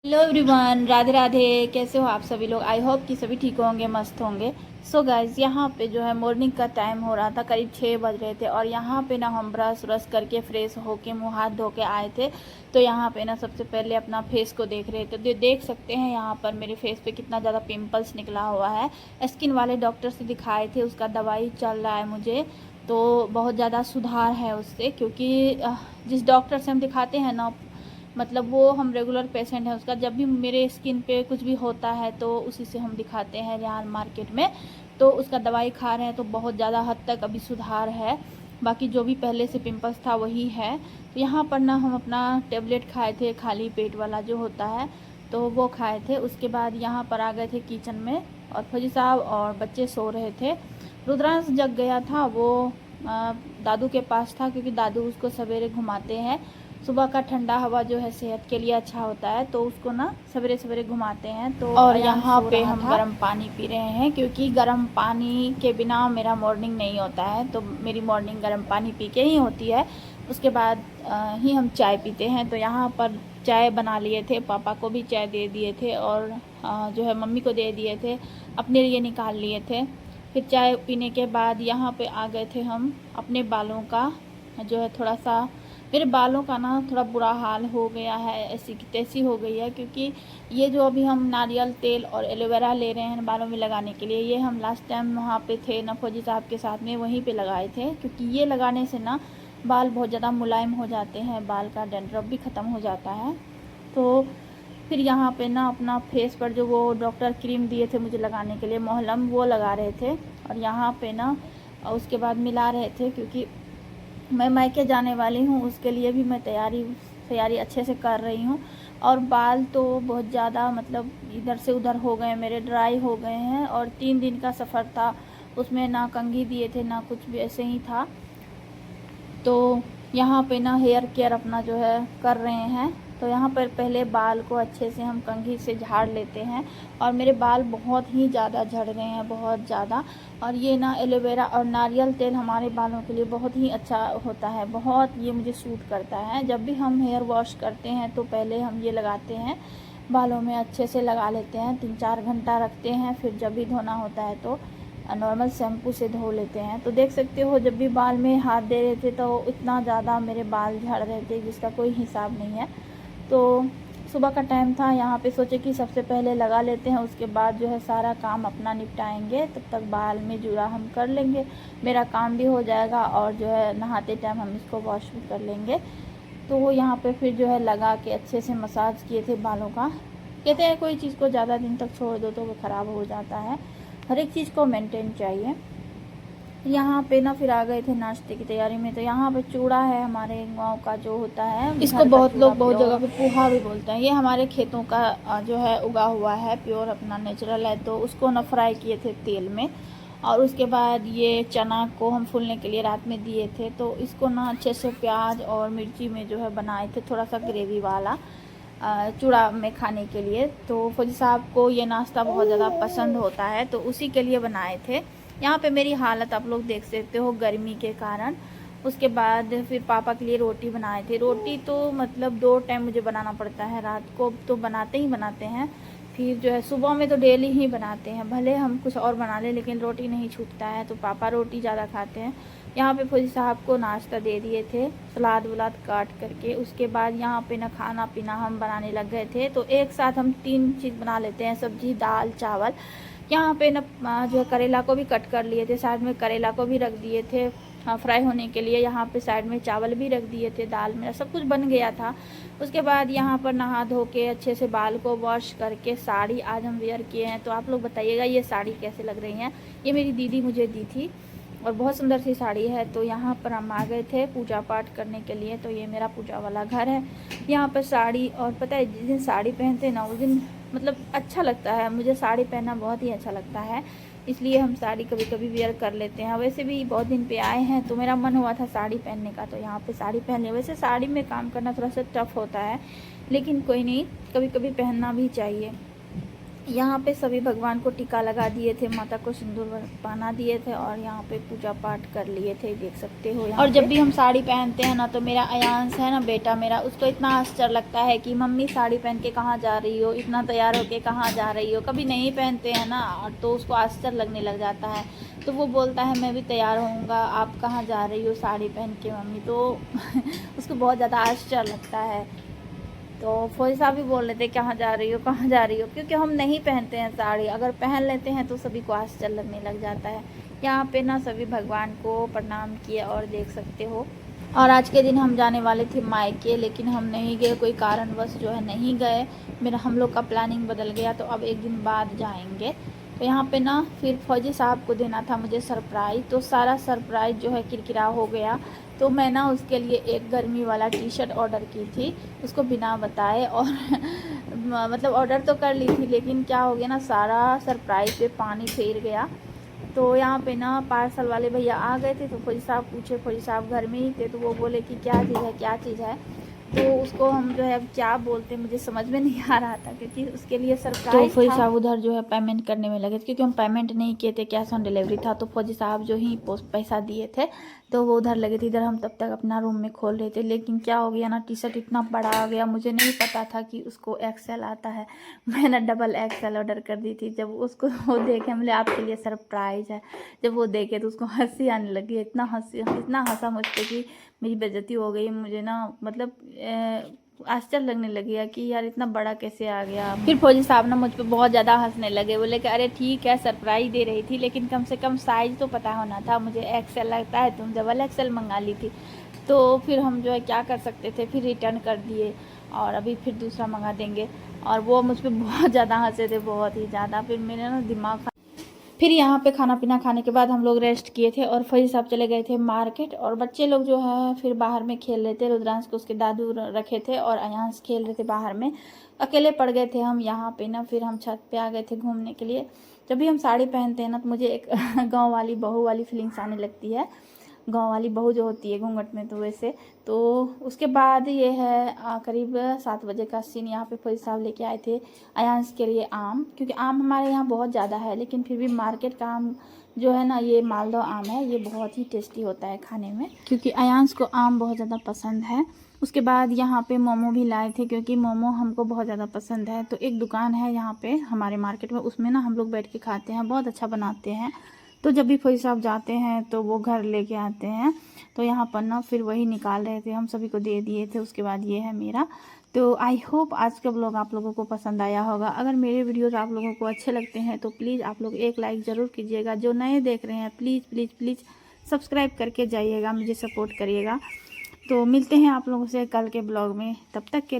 Hello everyone, Radhe Radhe. कैसे हो आप सभी लोग? आई होप कि सभी ठीक होंगे, मस्त होंगे। सो गाइज, यहाँ पे जो है मॉर्निंग का टाइम हो रहा था, करीब 6 बज रहे थे। और यहाँ पे ना हम ब्रश व्रश करके फ्रेश होके मुँह हाथ धो के आए थे। तो यहाँ पे ना सबसे पहले अपना फेस को देख रहे थे। देख सकते हैं यहाँ पर मेरे फेस पे कितना ज़्यादा पिम्पल्स निकला हुआ है। स्किन वाले डॉक्टर से दिखाए थे, उसका दवाई चल रहा है मुझे। तो बहुत ज़्यादा सुधार है उससे, क्योंकि जिस डॉक्टर से हम दिखाते हैं ना, मतलब वो हम रेगुलर पेशेंट हैं उसका। जब भी मेरे स्किन पे कुछ भी होता है तो उसी से हम दिखाते हैं यहाँ मार्केट में। तो उसका दवाई खा रहे हैं तो बहुत ज़्यादा हद तक अभी सुधार है। बाकी जो भी पहले से पिंपल्स था वही है। तो यहाँ पर ना हम अपना टेबलेट खाए थे, खाली पेट वाला जो होता है, तो वो खाए थे। उसके बाद यहाँ पर आ गए थे किचन में, और फौजी साहब और बच्चे सो रहे थे। रुद्रांश जग गया था, वो दादू के पास था, क्योंकि दादू उसको सवेरे घुमाते हैं। सुबह का ठंडा हवा जो है सेहत के लिए अच्छा होता है, तो उसको ना सवेरे सवेरे घुमाते हैं। तो और यहाँ पे हम गर्म पानी पी रहे हैं, क्योंकि गर्म पानी के बिना मेरा मॉर्निंग नहीं होता है। तो मेरी मॉर्निंग गर्म पानी पी के ही होती है। उसके बाद ही हम चाय पीते हैं। तो यहाँ पर चाय बना लिए थे, पापा को भी चाय दे दिए थे, और जो है मम्मी को दे दिए थे, अपने लिए निकाल लिए थे। फिर चाय पीने के बाद यहाँ पे आ गए थे हम अपने बालों का जो है थोड़ा सा, मेरे बालों का ना थोड़ा बुरा हाल हो गया है, ऐसी की तैसी हो गई है। क्योंकि ये जो अभी हम नारियल तेल और एलोवेरा ले रहे हैं बालों में लगाने के लिए, ये हम लास्ट टाइम वहाँ पे थे ना फौजी साहब के साथ में, वहीं पे लगाए थे। क्योंकि ये लगाने से ना बाल बहुत ज़्यादा मुलायम हो जाते हैं, बाल का डैंड्रफ भी ख़त्म हो जाता है। तो फिर यहाँ पे ना अपना फेस पर जो वो डॉक्टर क्रीम दिए थे मुझे लगाने के लिए, मोहलम, वो लगा रहे थे। और यहाँ पे ना उसके बाद मिला रहे थे, क्योंकि मैं मायके जाने वाली हूँ, उसके लिए भी मैं तैयारी अच्छे से कर रही हूँ। और बाल तो बहुत ज़्यादा मतलब इधर से उधर हो गए, मेरे ड्राई हो गए हैं। और 3 दिन का सफ़र था, उसमें ना कंघी दिए थे ना कुछ भी, ऐसे ही था। तो यहाँ पे ना हेयर केयर अपना जो है कर रहे हैं। तो यहाँ पर पहले बाल को अच्छे से हम कंघी से झाड़ लेते हैं। और मेरे बाल बहुत ही ज़्यादा झड़ रहे हैं, बहुत ज़्यादा। और ये ना एलोवेरा और नारियल तेल हमारे बालों के लिए बहुत ही अच्छा होता है, बहुत ये मुझे सूट करता है। जब भी हम हेयर वॉश करते हैं तो पहले हम ये लगाते हैं, बालों में अच्छे से लगा लेते हैं, 3-4 घंटा रखते हैं। फिर जब भी धोना होता है तो नॉर्मल शैम्पू से धो लेते हैं। तो देख सकते हो, जब भी बाल में हाथ दे रहे थे तो इतना ज़्यादा मेरे बाल झड़ रहे थे जिसका कोई हिसाब नहीं है। तो सुबह का टाइम था, यहाँ पे सोचे कि सबसे पहले लगा लेते हैं, उसके बाद जो है सारा काम अपना निपटाएंगे। तब तक बाल में जुड़ा हम कर लेंगे, मेरा काम भी हो जाएगा, और जो है नहाते टाइम हम इसको वॉश भी कर लेंगे। तो वो यहाँ पे फिर जो है लगा के अच्छे से मसाज किए थे बालों का। कहते हैं कोई चीज़ को ज़्यादा दिन तक छोड़ दो तो वो ख़राब हो जाता है, हर एक चीज़ को मेंटेन चाहिए। यहाँ पे ना फिर आ गए थे नाश्ते की तैयारी में। तो यहाँ पे चूड़ा है, हमारे गांव का जो होता है, इसको बहुत लोग बहुत जगह पे पोहा भी बोलते हैं। ये हमारे खेतों का जो है उगा हुआ है, प्योर अपना नेचुरल है। तो उसको ना फ्राई किए थे तेल में। और उसके बाद ये चना को हम फूलने के लिए रात में दिए थे। तो इसको ना अच्छे से प्याज और मिर्ची में जो है बनाए थे, थोड़ा सा ग्रेवी वाला, चूड़ा में खाने के लिए। तो फौजी साहब को ये नाश्ता बहुत ज़्यादा पसंद होता है, तो उसी के लिए बनाए थे। यहाँ पे मेरी हालत आप लोग देख सकते हो गर्मी के कारण। उसके बाद फिर पापा के लिए रोटी बनाए थे। रोटी तो मतलब 2 टाइम मुझे बनाना पड़ता है, रात को तो बनाते ही बनाते हैं, फिर जो है सुबह में तो डेली ही बनाते हैं। भले हम कुछ और बना लें लेकिन रोटी नहीं छूटता है, तो पापा रोटी ज़्यादा खाते हैं। यहाँ पे फौजी साहब को नाश्ता दे दिए थे, सलाद वलाद काट करके। उसके बाद यहाँ पे ना खाना पीना हम बनाने लग गए थे। तो एक साथ हम 3 चीज़ बना लेते हैं, सब्जी, दाल, चावल। यहाँ पे ना जो है करेला को भी कट कर लिए थे, साइड में करेला को भी रख दिए थे फ्राई होने के लिए। यहाँ पे साइड में चावल भी रख दिए थे, दाल मेरा सब कुछ बन गया था। उसके बाद यहाँ पर नहा धो के अच्छे से बाल को वॉश करके साड़ी आज हम वेयर किए हैं। तो आप लोग बताइएगा ये साड़ी कैसे लग रही हैं। ये मेरी दीदी मुझे दी थी और बहुत सुंदर सी साड़ी है। तो यहाँ पर हम आ गए थे पूजा पाठ करने के लिए। तो ये मेरा पूजा वाला घर है। यहाँ पर साड़ी, और पता है जिस दिन साड़ी पहनते हैं ना उस दिन मतलब अच्छा लगता है, मुझे साड़ी पहनना बहुत ही अच्छा लगता है, इसलिए हम साड़ी कभी कभी वेयर कर लेते हैं। वैसे भी बहुत दिन पे आए हैं तो मेरा मन हुआ था साड़ी पहनने का, तो यहाँ पे साड़ी पहन लिया। वैसे साड़ी में काम करना थोड़ा सा टफ होता है, लेकिन कोई नहीं, कभी कभी पहनना भी चाहिए। यहाँ पे सभी भगवान को टीका लगा दिए थे, माता को सिंदूर पहना दिए थे और यहाँ पे पूजा पाठ कर लिए थे, देख सकते हो। और जब भी हम साड़ी पहनते हैं ना तो मेरा अयांश है ना बेटा मेरा, उसको इतना आश्चर्य लगता है कि मम्मी साड़ी पहन के कहाँ जा रही हो, इतना तैयार होके कहाँ जा रही हो। कभी नहीं पहनते हैं ना तो उसको आश्चर्य लगने लग जाता है, तो वो बोलता है मैं भी तैयार होऊंगा, आप कहाँ जा रही हो साड़ी पहन के मम्मी। तो उसको बहुत ज़्यादा आश्चर्य लगता है। तो फौजी साहब भी बोल रहे थे कहाँ जा रही हो कहाँ जा रही हो, क्योंकि हम नहीं पहनते हैं साड़ी, अगर पहन लेते हैं तो सभी को आश्चर्य लगने लग जाता है। यहाँ पे ना सभी भगवान को प्रणाम किए और देख सकते हो। और आज के दिन हम जाने वाले थे मायके, लेकिन हम नहीं गए, कोई कारणवश जो है नहीं गए। मेरा हम लोग का प्लानिंग बदल गया, तो अब एक दिन बाद जाएंगे। तो यहाँ पे ना फिर फौजी साहब को देना था मुझे सरप्राइज़, तो सारा सरप्राइज़ जो है किरकिरा हो गया। तो मैं ना उसके लिए एक गर्मी वाला टी शर्ट ऑर्डर की थी, उसको बिना बताए, और मतलब ऑर्डर तो कर ली थी, लेकिन क्या हो गया ना सारा सरप्राइज़ पे पानी फेर गया। तो यहाँ पे ना पार्सल वाले भैया आ गए थे, तो फौजी साहब पूछे, फौजी साहब घर में ही थे, तो वो बोले कि क्या चीज़ है क्या चीज़ है। तो उसको हम जो है अब क्या बोलते मुझे समझ में नहीं आ रहा था, क्योंकि उसके लिए सरप्राइज तो फौजी साहब उधर जो है पेमेंट करने में लगे थे, क्योंकि हम पेमेंट नहीं किए थे, कैश ऑन डिलीवरी था। तो फौजी साहब जो ही पैसा दिए थे तो वो उधर लगे थे, इधर हम तब तक अपना रूम में खोल रहे थे। लेकिन क्या हो गया ना, टी शर्ट इतना बड़ा आ गया, मुझे नहीं पता था कि उसको एक्सेल आता है। मैंने डबल एक्सेल ऑर्डर कर दी थी। जब उसको वो देखे, बोले आपके लिए सरप्राइज़ है। जब वो देखे तो उसको हंसी आने लगी, इतना हंसा मुझ पर कि मेरी बेइज्जती हो गई। मुझे ना मतलब आश्चर्य लगने लगी है कि यार इतना बड़ा कैसे आ गया। फिर फौजी साहब ना मुझ पर बहुत ज़्यादा हंसने लगे, बोले कि अरे ठीक है सरप्राइज़ दे रही थी, लेकिन कम से कम साइज़ तो पता होना था, मुझे एक्सेल लगता है, तुम डबल एक्सेल मंगा ली थी। तो फिर हम जो है क्या कर सकते थे, फिर रिटर्न कर दिए और अभी फिर दूसरा मंगा देंगे। और वो मुझ पर बहुत ज़्यादा हंसे थे, बहुत ही ज़्यादा। फिर मेरा ना दिमाग, फिर यहाँ पे खाना पीना खाने के बाद हम लोग रेस्ट किए थे और फौजी साहब चले गए थे मार्केट, और बच्चे लोग जो है फिर बाहर में खेल रहे थे। रुद्रांश को उसके दादू रखे थे और अयांश खेल रहे थे बाहर में, अकेले पड़ गए थे हम यहाँ पे ना। फिर हम छत पे आ गए थे घूमने के लिए। जब भी हम साड़ी पहनते हैं ना तो मुझे एक गाँव वाली बहू वाली फीलिंग्स आने लगती है, गांव वाली बहू जो होती है घूंघट में। तो वैसे तो उसके बाद ये है करीब 7 बजे का सीन। यहाँ पे फौजी साहब लेके आए थे अयांश के लिए आम, क्योंकि आम हमारे यहाँ बहुत ज़्यादा है, लेकिन फिर भी मार्केट का आम जो है ना, ये मालदह आम है, ये बहुत ही टेस्टी होता है खाने में, क्योंकि अयांश को आम बहुत ज़्यादा पसंद है। उसके बाद यहाँ पे मोमो भी लाए थे, क्योंकि मोमो हमको बहुत ज़्यादा पसंद है। तो एक दुकान है यहाँ पे हमारे मार्केट में, उसमें ना हम लोग बैठ के खाते हैं, बहुत अच्छा बनाते हैं। तो जब भी फौजी साहब जाते हैं तो वो घर लेके आते हैं। तो यहाँ पर ना फिर वही निकाल रहे थे, हम सभी को दे दिए थे। उसके बाद ये है मेरा। तो आई होप आज का ब्लॉग आप लोगों को पसंद आया होगा। अगर मेरे वीडियोज़ आप लोगों को अच्छे लगते हैं तो प्लीज़ आप लोग एक लाइक ज़रूर कीजिएगा। जो नए देख रहे हैं प्लीज़ प्लीज़ प्लीज़ सब्सक्राइब करके जाइएगा, मुझे सपोर्ट करिएगा। तो मिलते हैं आप लोगों से कल के ब्लॉग में, तब तक के